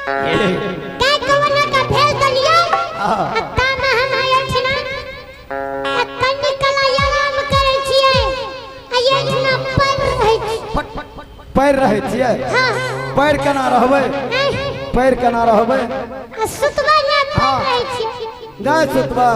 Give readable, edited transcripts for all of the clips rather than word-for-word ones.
काय कवना का भेल दलिया अत्ता में हम आयल छी ना कन्नी कला आराम करे छियै आ ये ना पैर रहे छियै हां पैर केना रहबै पैर केना रहबै सुतबा ना रहे छी जा सुतबा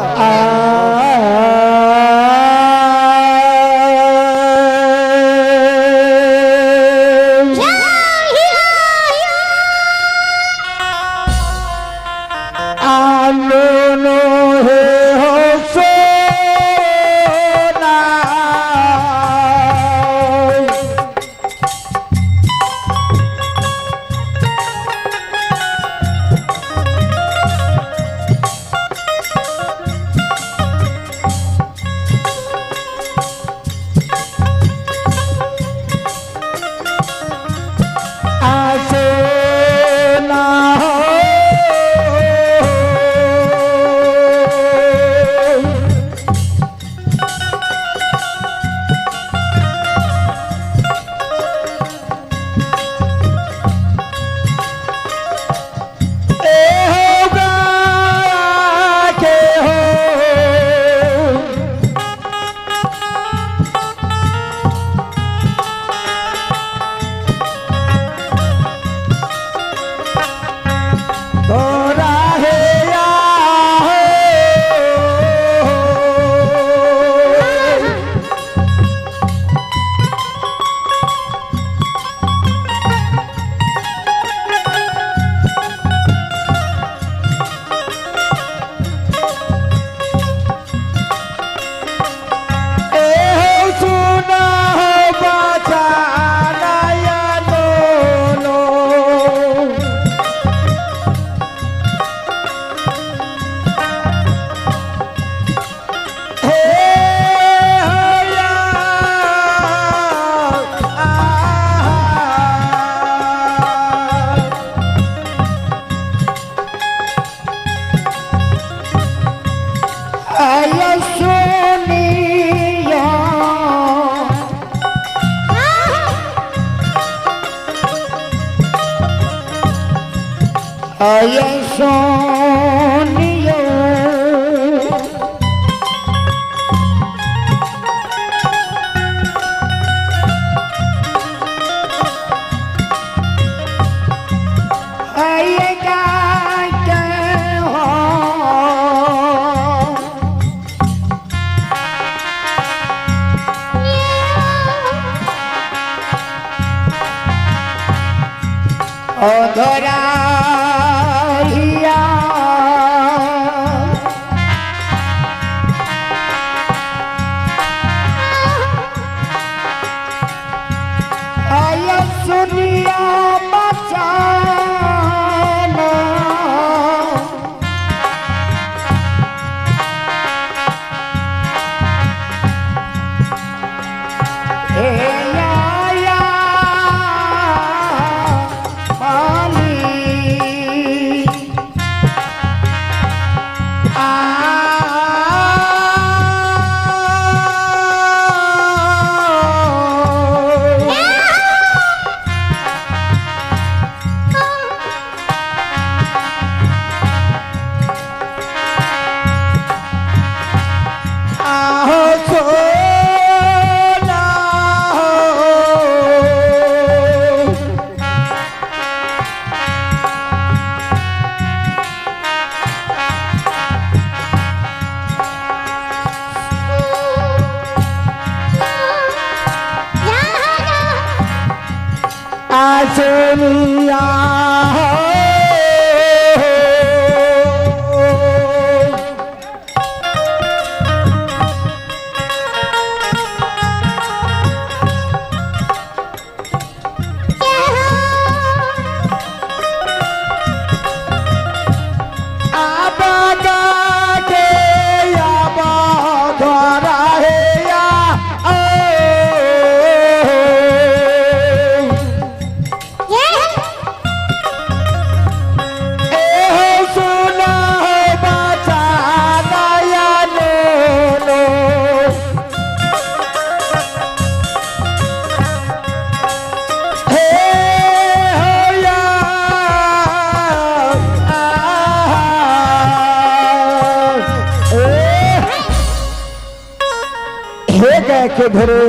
के धरे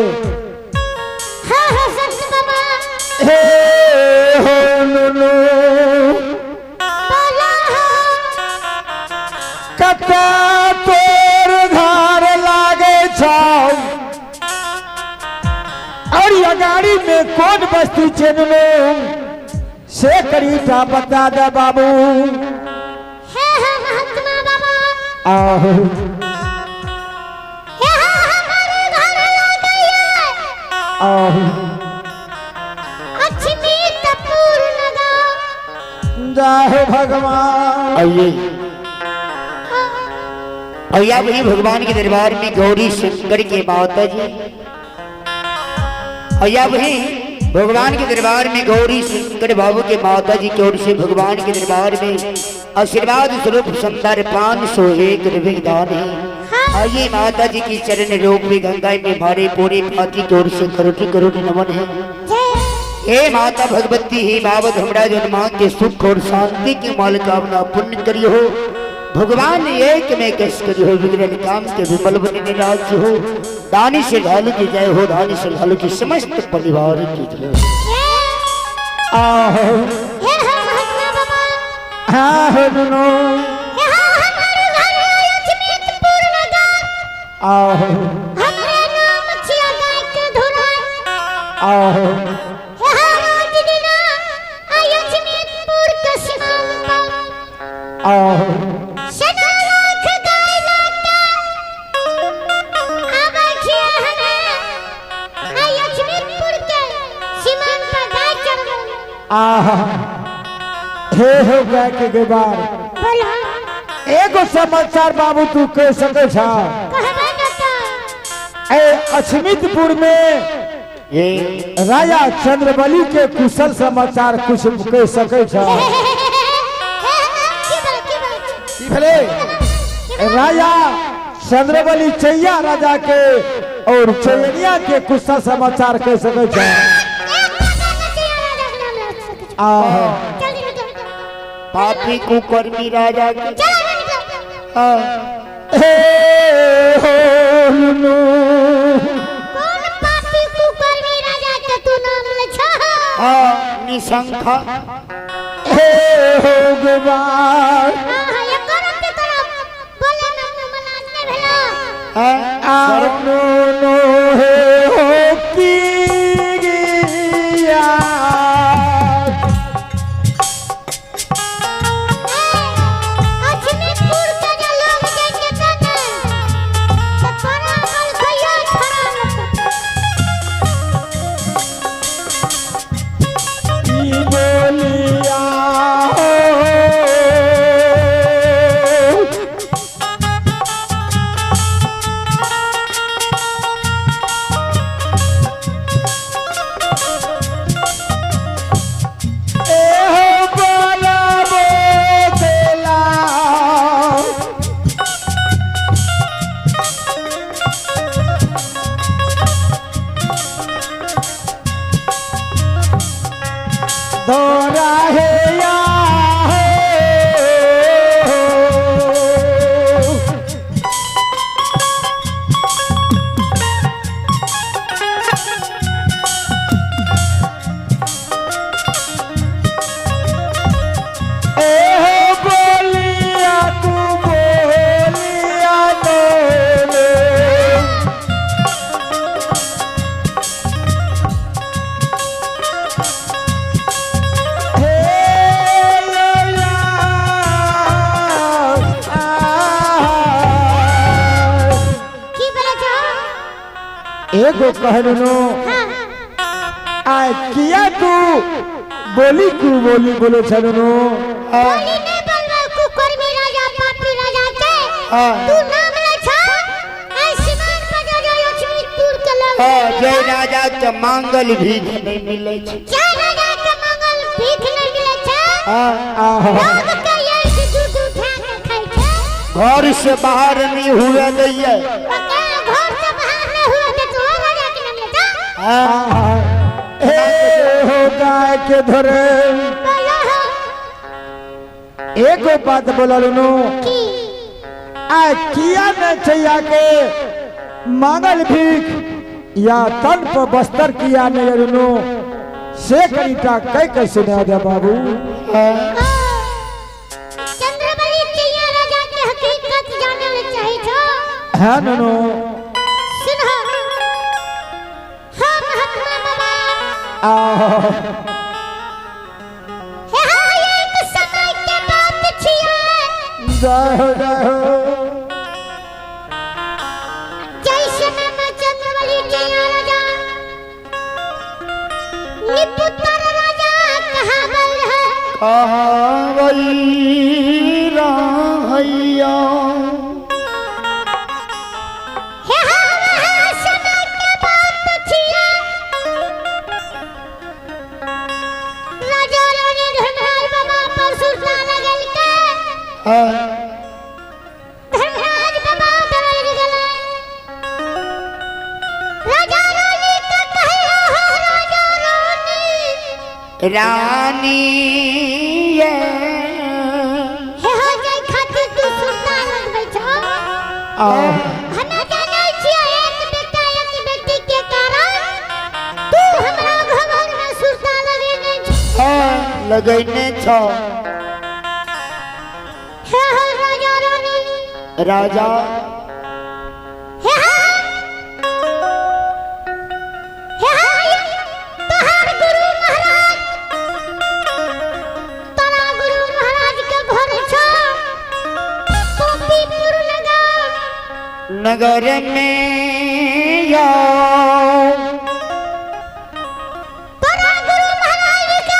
हाँ हाँ संत बाबा हे हो नुनु बोला कता तोर घर लागे छाओ और ये गाड़ी में कौन बस्ती चेनलो से करीटा बता दे बाबू है महात्मा बाबा आहो यहाँ हमारे घर लग गई आहो अछमीत पूर्ण गाँव जाहे भगवान आइए भैया भाई भगवान के दरबार में गौरी शंकर के माता जी भैया भाई भगवान के दरबार में गौरी शंकर बाबू के माता जी की ओर से भगवान के दरबार में आशीर्वाद स्वरूप सुंदर 501 रुपये दान है। आइए माता जी की चरण रोग में गंगा में हमारे पूरे पाती की ओर से करोटी करोटी नमन है। हे माता भगवती हे बाबत हमरा जन्मा के सुख और शांति की माल कामना पुण्य करियो हो। भगवान एक में कश करियो हो। बिगड़न काम के विमल बने निराज हो। दानी से घालू की जय हो। दानी से घालू की समस्त परिवार की जय। आहो हे महात्मा बाबा हाँ हो नुनु यहाँ हमारे घर अछमीत पूर्ण गाँव आहो हमारे नाम छिया गाय के धुरा आहो यहाँ रोज दिना अछमीतपुर के सीमांत आहो सदा लाख गाय लाता अब खिया हमें अछमीतपुर के सीमांत पर गाय चढ़ गई आहा हे हो गया के गेबार बोला एगो समाचार बाबू तू कह सके छा कहबा नता ए अछमीतपुर में ये राजा चंद्रबली के कुशल समाचार कुछ कह सके छा की भले राजा चंद्रबली चैया राजा के और चैनिया के कुशल समाचार कह सके छा आहा पापी कुकर्मी राजा की हे हो नुनु कौन पापी कुकर्मी राजा के तू नाम ले छा निशंखा हे हो गेबार ये करत के तरफ बोले न मलाज ने भेला नुनु हे हो की गिया अछमीतपुर के जो लोग जाके तने तो थोड़ा कल खइया खरा की बोलिया धोरा है या बोलिया तू बोलिया बोले की बोले छा एगो कहनो हां आ किया तू बोली क्यों बोली बोले छनो बोली ने बोलवा कुकर्मी राजा पापी राजा के तू नाम ले छा ऐसी मान पर जो अछमीतपुर के लोग जय राजा के मांगल भी नहीं मिले छे। जय राजा के मंगल भीख नहीं मिले छा आहा लोग के ये दूध उठा के खाई छा घर से बाहर नहीं हुए दैये। पका घर से बाहर न हुए तो तू राजा के नाम ले छा आहा हे हो गाय के धरे बोला एगो बात बोललनु की आ किया न छैया के मांगल भीख या तन पर बस्तर किया नयरनो से कनिटा कई कैसे न दे बाबू चंद्रबली चैया राजा के हकीकत जाने ले चाहे छो है ननो सुनो हम महात्मा बाबा आ हे हाय एक समय के बात छिया जय हो जय हो जैसे में चंद्रबली चैया राजा निपुत्र राजा कहावल है हैया हे हाय समय के बात छिया राजा रानी धनराज बाबा पर सुरता लगल के धनराज बाबा डर गए राजा रानी का कहला हो राजा रानी ये हे हो जाय खातिर तू सुरता लगबै छो हमें जानै छियै एक बेटा एक बेटी के कारण तू हमरा घर में सुरता लगेने छ लगैने छ हे हो राजा रानी राजा हे हाय तोहार गुरु महाराज तोरा गुरु महाराज के घर छ पोपीपुर नगर में या तोरा गुरु महाराज का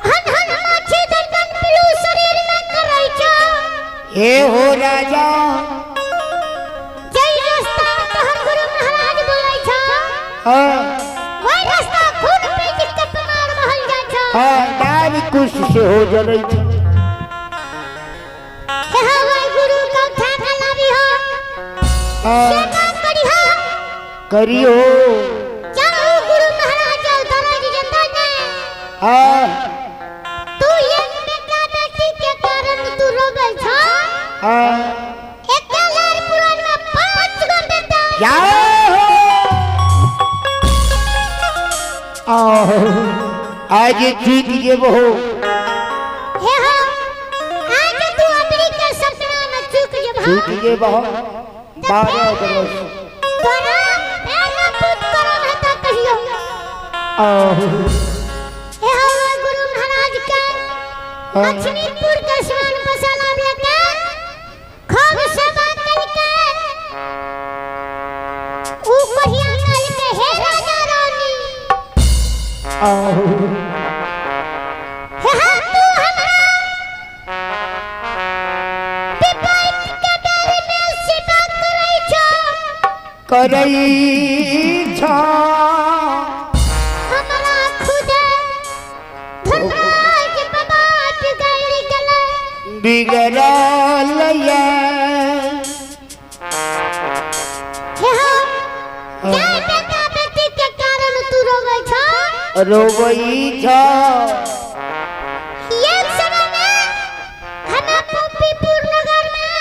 हन हन माछी दर्दन पिलू शरीर में करै छ हे हो राजा जय रास्ता तोहर गुरु महाराज बोलै छ वही रास्ता खून पीट के प्रमाण महल जाय छ बारी कुछ से हो जलै छ हे हवाई गुरु का उठा के लावी हो सेवा करी हो करियो जाओ गुरु महाराज जाओ दरज जंदर ने तू एक बेटा बेटी के कारण तू रोबै छ एक लाल पुराण में 5 गो बेटा आज जीत जेबो हे हो आज तू अपनी के सपना में चूक जब जीत जेबो 12 बरस तोरा पहला पुत करो है तो कहियो हे हवाई गुरु महाराज के लक्ष्मीपुर के स्नान मसाला लेके खूब सेवा करके ऊपरिया कल के हे राजा रानी हे हाँ तू हमरा विपैत के बेर में सेवा करै छ करई छ हमरा खुदे धनराज बाबा बिगड़ गेलै बिगड़ल ये हे हाँ जय बेटा बेटी के कारण तू रोबै छ रोबई छ एक समय में हमें पोपीपुर नगर में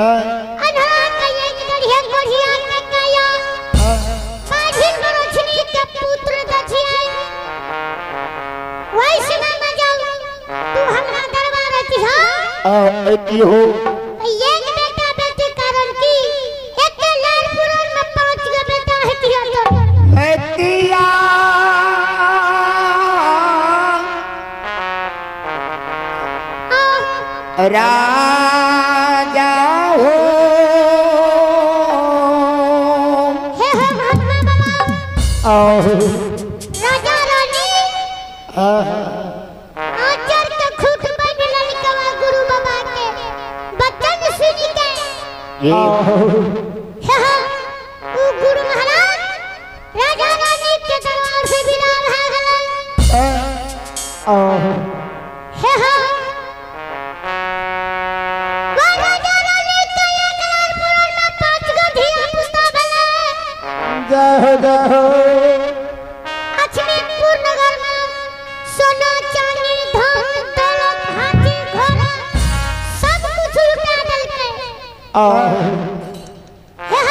अनहरा का एक गढ़िया गढ़िया में गया माझी गरोछनी के पुत्र दछिए वही समय में जाओ तू हमरा दरबार अति हो अति हो एक बेटा बेटी कारण की एक लाल पुराण में 5 गो बेटा हतिया तो अतिया राजा हो हे हो महात्मा बाबा राजा रानी आचार के खूट बन ललकवा गुरु बाबा के बचन सुन के हे हो ऊ गुरु महाराज राजा रानी के दरबार से विदा भ गेलै हे हो वो राजा रानी के एक लाल पुराण में 5 गो धिया पुता भेलै जय हो जय हो लक्ष्मीपुर नगर में सोना चांदी धन दौलत हाथी घोड़ा सब कुछ लुटा देलकै हे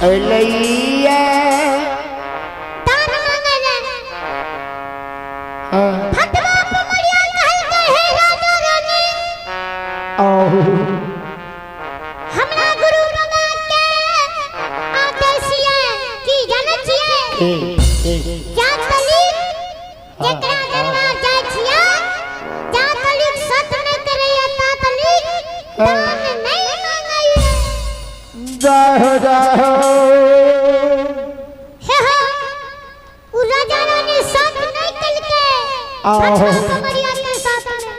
लैया दान मांगले हाँ फटवा पमरिया कहल कहे राजा रानी हमरा गुरु बाबा के आदेशिया की जानत छियै जा तली जेकरा दरबार जाय छियै जा तली सत न करैया ता तली दान नहीं मांगैया जय हो हे हो उ राजा रानी सत नहीं कलके फटवा पमरिया के साथ में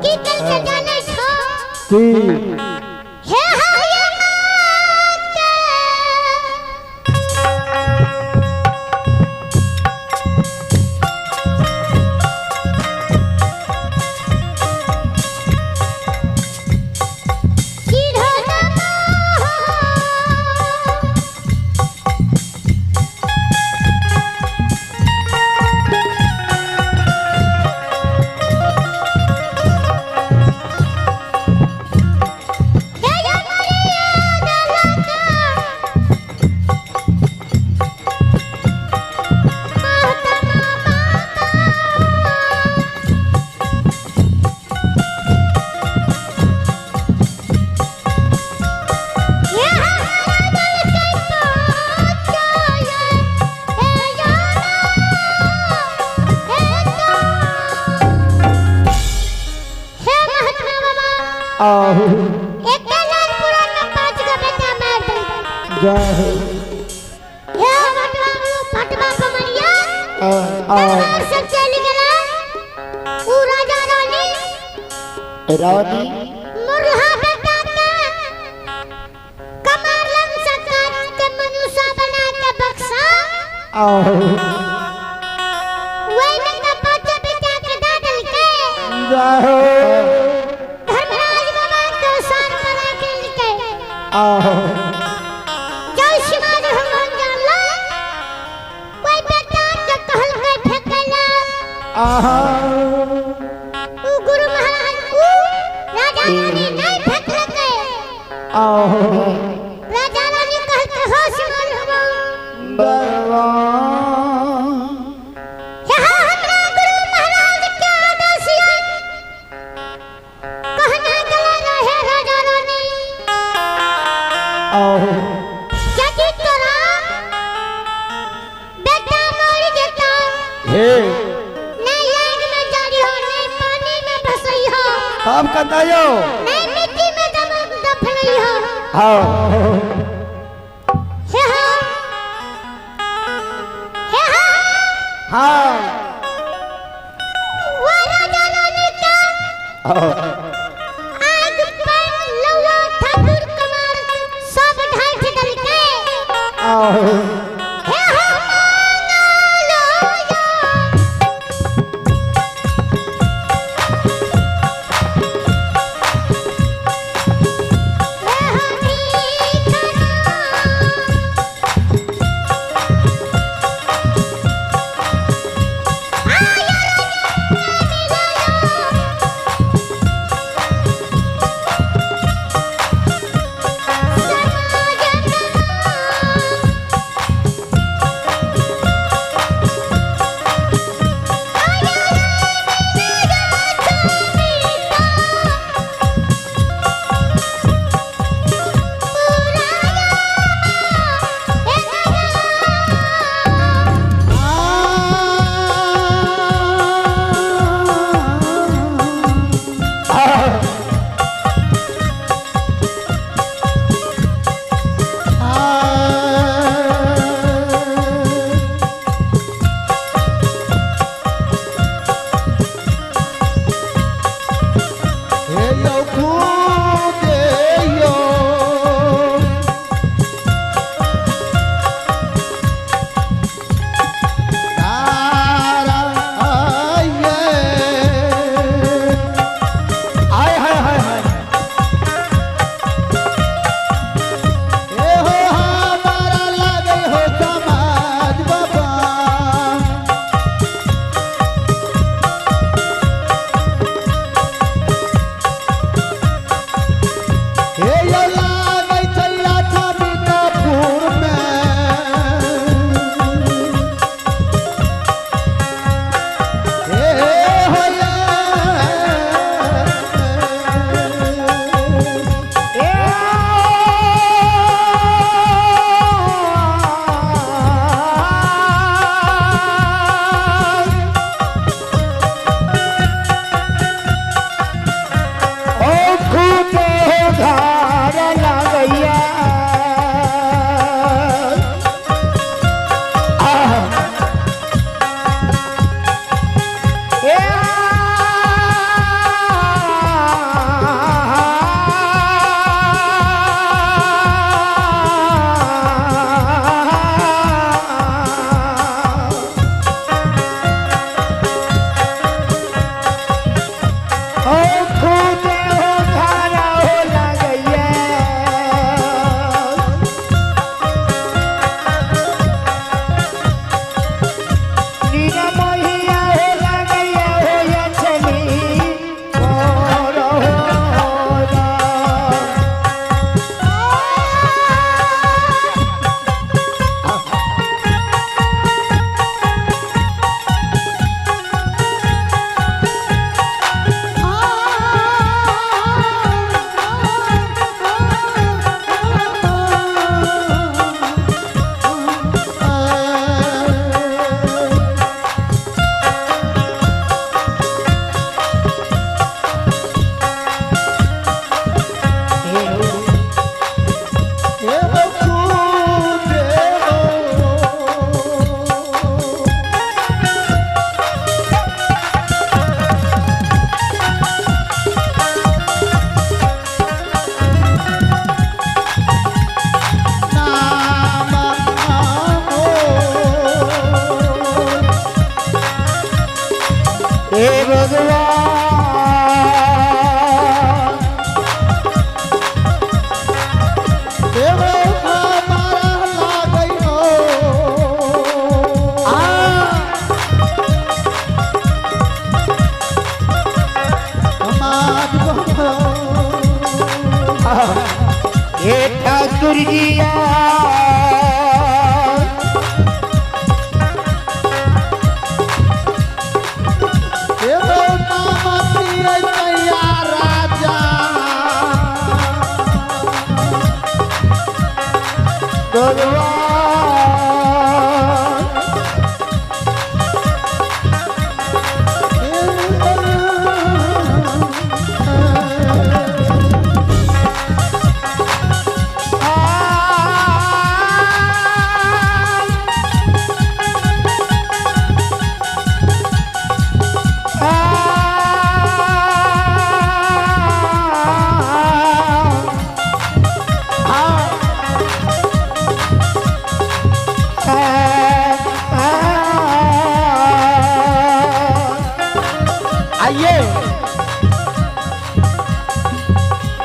की कलके जाने छो की हे हया के सीधो दामा हे या मरिया दलका माता हे हमारा दल के पाचाया हे जाना हे हे महात्मा बाबा एक लाख पुराना 5 का बेटा मार दे जय हो हे फटवा पमरिया दरबार से चली गला उ राजा रानी रानी मुरहा बेटा के कमर लंग से काट के मनुष्य बना के बक्सा वही में का पाचे बेटा के डाल के जय हो धर्मराज बाबा के सार बना के लिखे जय शिवाजी भगवान जानला कोई बेटा के कहल के फेंकला उ गुरु महाराज उ राजा रानी नहीं फेंकलके राजा रानी कहते हो शिवाजी भगवान यहाँ हमरा गुरु महाराज के आदेश है कहना गला रहे राजा रानी यदि तोरा बेटा मर जेता हे नहीं आग में जली हो नहीं पानी में भसई हो हम कतायो नहीं मिट्टी में दफनई हो आओ हे हो हे हो हाँ वो राजा रानी का आग पर लौला ठाकुर कमार सब ढाल डल के हे हो मांगलो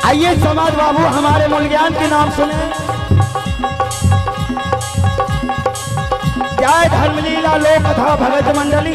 आइए समाज बाबू हमारे मूल ज्ञान के नाम सुने। जय धर्मलीला लोक कथा भगत मंडली।